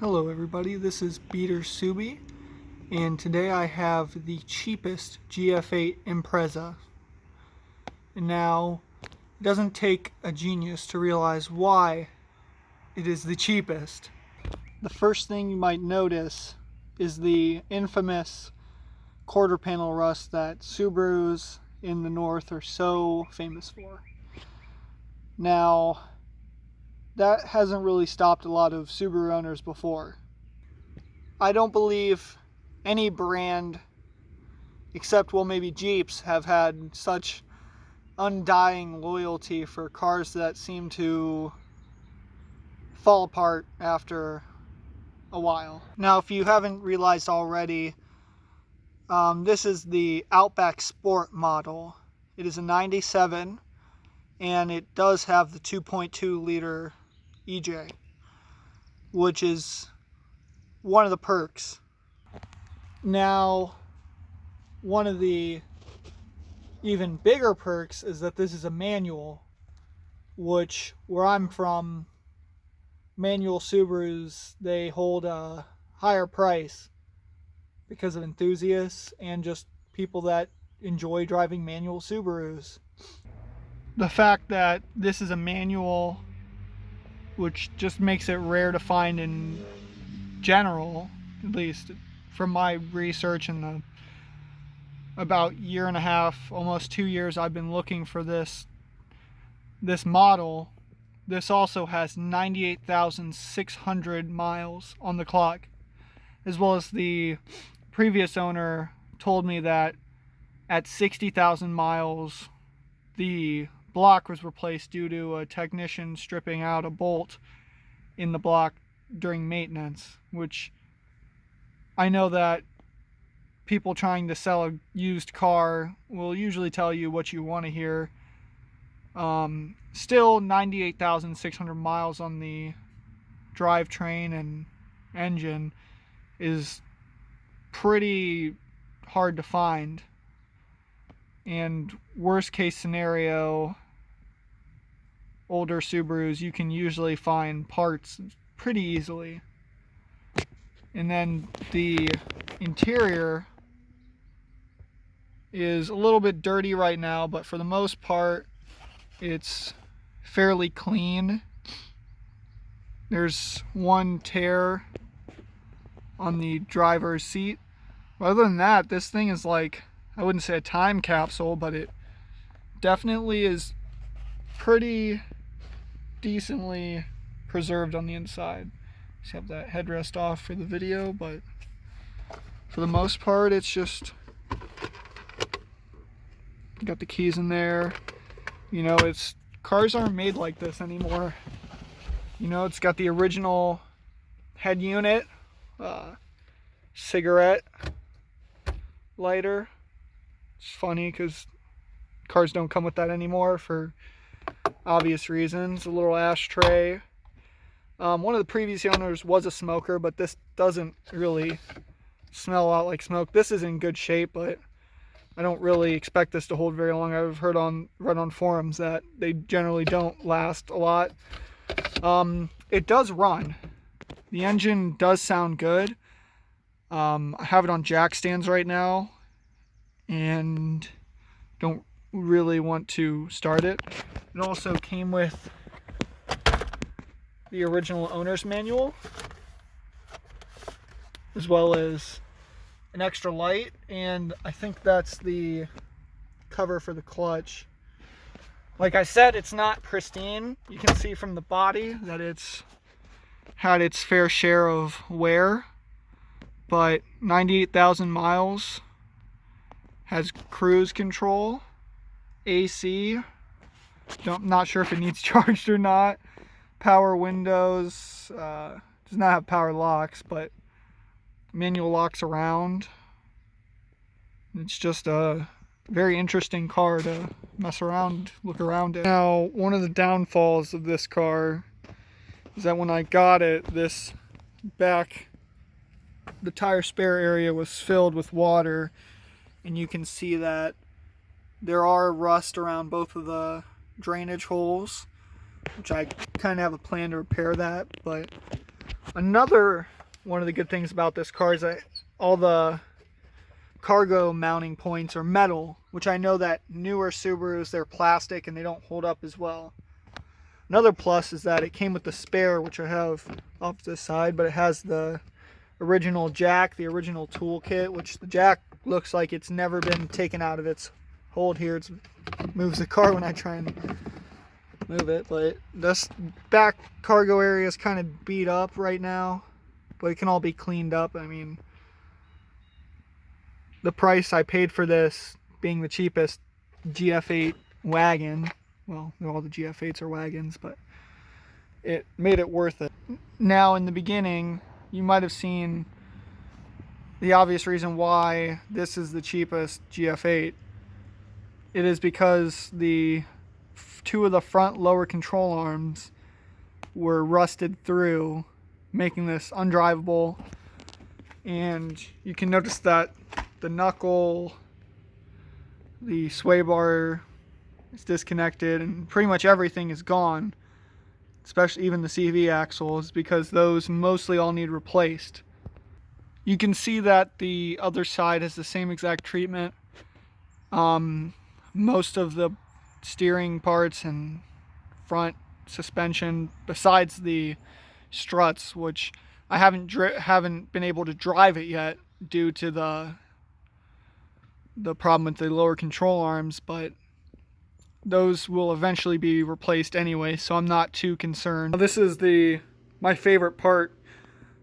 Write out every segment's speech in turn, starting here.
Hello everybody, this is Beater Subie, and today I have the cheapest GF8 Impreza. And now, it doesn't take a genius to realize why it is the cheapest. The first thing you might notice is the infamous quarter panel rust that Subarus in the north are so famous for. Now, that hasn't really stopped a lot of Subaru owners before. I don't believe any brand, except maybe Jeeps, have had such undying loyalty for cars that seem to fall apart after a while. Now, if you haven't realized already, this is the Outback Sport model. It is a 97, and it does have the 2.2 liter EJ, which is one of the perks. Now, one of the even bigger perks is that this is a manual, which where I'm from, manual Subarus, they hold a higher price because of enthusiasts and just people that enjoy driving manual Subarus. The fact that this is a manual, which just makes it rare to find in general, at least from my research in the about year and a half, almost 2 years I've been looking for this model. This also has 98,600 miles on the clock, as well as the previous owner told me that at 60,000 miles the block was replaced due to a technician stripping out a bolt in the block during maintenance, which I know that people trying to sell a used car will usually tell you what you want to hear. Still 98,600 miles on the drivetrain and engine is pretty hard to find. And worst case scenario, older Subarus, you can usually find parts pretty easily. And then the interior is a little bit dirty right now, but for the most part it's fairly clean. There's one tear on the driver's seat, but other than that, this thing is like, I wouldn't say a time capsule, but it definitely is pretty decently preserved on the inside. Just have that headrest off for the video, but for the most part it's just got the keys in there. You know, cars aren't made like this anymore. You know, it's got the original head unit, cigarette lighter. It's funny because cars don't come with that anymore for obvious reasons. A little ashtray. One of the previous owners was a smoker, but this doesn't really smell a lot like smoke. This is in good shape, but I don't really expect this to hold very long. I've read on forums that they generally don't last a lot. It does run. The engine does sound good. I have it on jack stands right now and don't really want to start it. It also came with the original owner's manual, as well as an extra light, and I think that's the cover for the clutch. Like I said, it's not pristine. You can see from the body that it's had its fair share of wear, but 98,000 miles, has cruise control, AC, not sure if it needs charged or not, power windows, does not have power locks, but manual locks around. It's just a very interesting car to mess around, look around in. Now, one of the downfalls of this car is that when I got it, this back, the tire spare area was filled with water, and you can see that there are rust around both of the drainage holes, which I kind of have a plan to repair that, but Another one of the good things about this car is that all the cargo mounting points are metal, which I know that newer Subarus, they're plastic and they don't hold up as well. Another plus is that it came with the spare, which I have off to the side, but it has the original jack, the original toolkit, which the jack looks like it's never been taken out of its hold here. It moves the car when I try and move it, but this back cargo area is kind of beat up right now, but it can all be cleaned up. I mean, the price I paid for this being the cheapest GF8 wagon, well, all the GF8s are wagons, but it made it worth it. Now, in the beginning, you might have seen the obvious reason why this is the cheapest GF8. It is because the two of the front lower control arms were rusted through, making this undriveable. And you can notice that the knuckle, the sway bar is disconnected, and pretty much everything is gone, especially even the CV axles, because those mostly all need replaced. You can see that the other side has the same exact treatment. Most of the steering parts and front suspension, besides the struts, which I haven't been able to drive it yet due to the problem with the lower control arms, but those will eventually be replaced anyway, so I'm not too concerned. This is my favorite part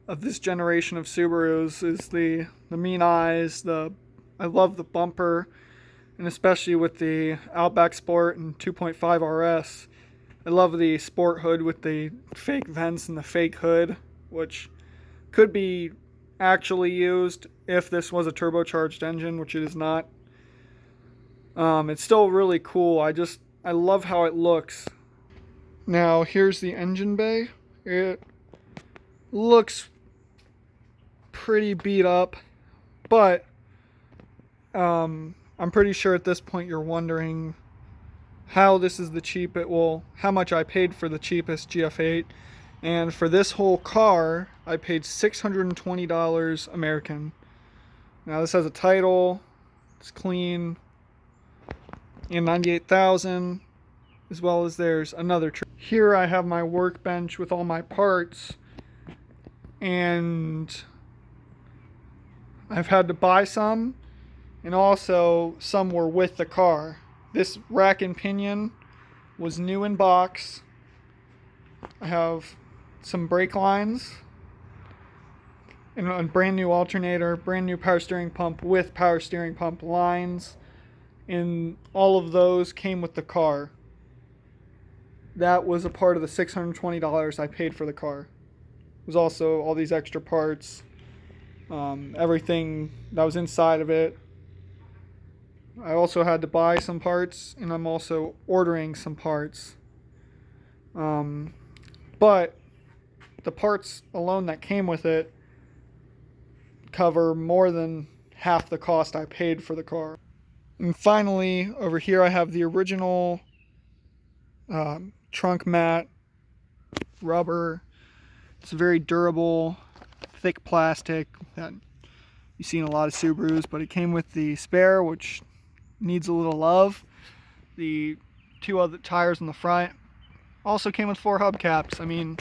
of this generation of Subarus is the mean eyes. I love the bumper, and especially with the Outback Sport and 2.5 RS. I love the sport hood with the fake vents and the fake hood, which could be actually used if this was a turbocharged engine, which it is not. It's still really cool. I love how it looks. Now here's the engine bay. It looks pretty beat up, but I'm pretty sure at this point you're wondering how this is the how much I paid for the cheapest GF8. And for this whole car, I paid $620 American. Now this has a title, it's clean, and 98,000, as well as there's another here I have my workbench with all my parts, and I've had to buy some, and also some were with the car. This rack and pinion was new in box. I have some brake lines and a brand new alternator, brand new power steering pump with power steering pump lines, and all of those came with the car. That was a part of the $620 I paid for the car. It was also all these extra parts, everything that was inside of it. I also had to buy some parts, and I'm also ordering some parts. But the parts alone that came with it cover more than half the cost I paid for the car. And finally, over here I have the original trunk mat, rubber. It's very durable, thick plastic that you see in a lot of Subarus, but it came with the spare, which needs a little love. The two other tires in the front also came with 4 hubcaps. I mean,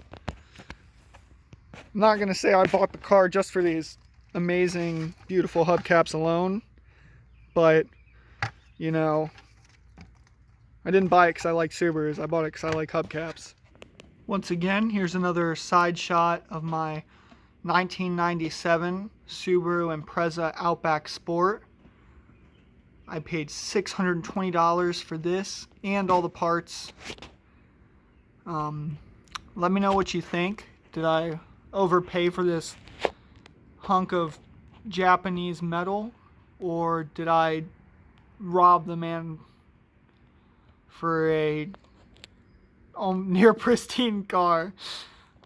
I'm not going to say I bought the car just for these amazing, beautiful hubcaps alone, but, you know, I didn't buy it because I like Subarus. I bought it because I like hubcaps. Once again, here's another side shot of my 1997 Subaru Impreza Outback Sport. I paid $620 for this and all the parts. Let me know what you think. Did I overpay for this hunk of Japanese metal, or did I rob the man for a near pristine car?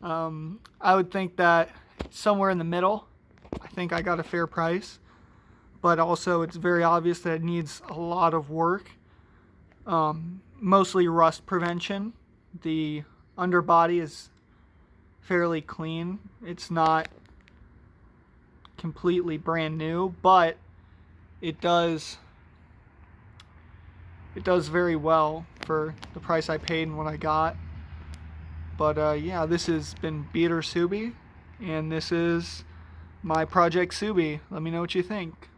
I would think that somewhere in the middle. I think I got a fair price, but also it's very obvious that it needs a lot of work, mostly rust prevention. The underbody is fairly clean. It's not completely brand new, but it does very well for the price I paid and what I got. But yeah, this has been Subie, and this is my project Subie. Let me know what you think.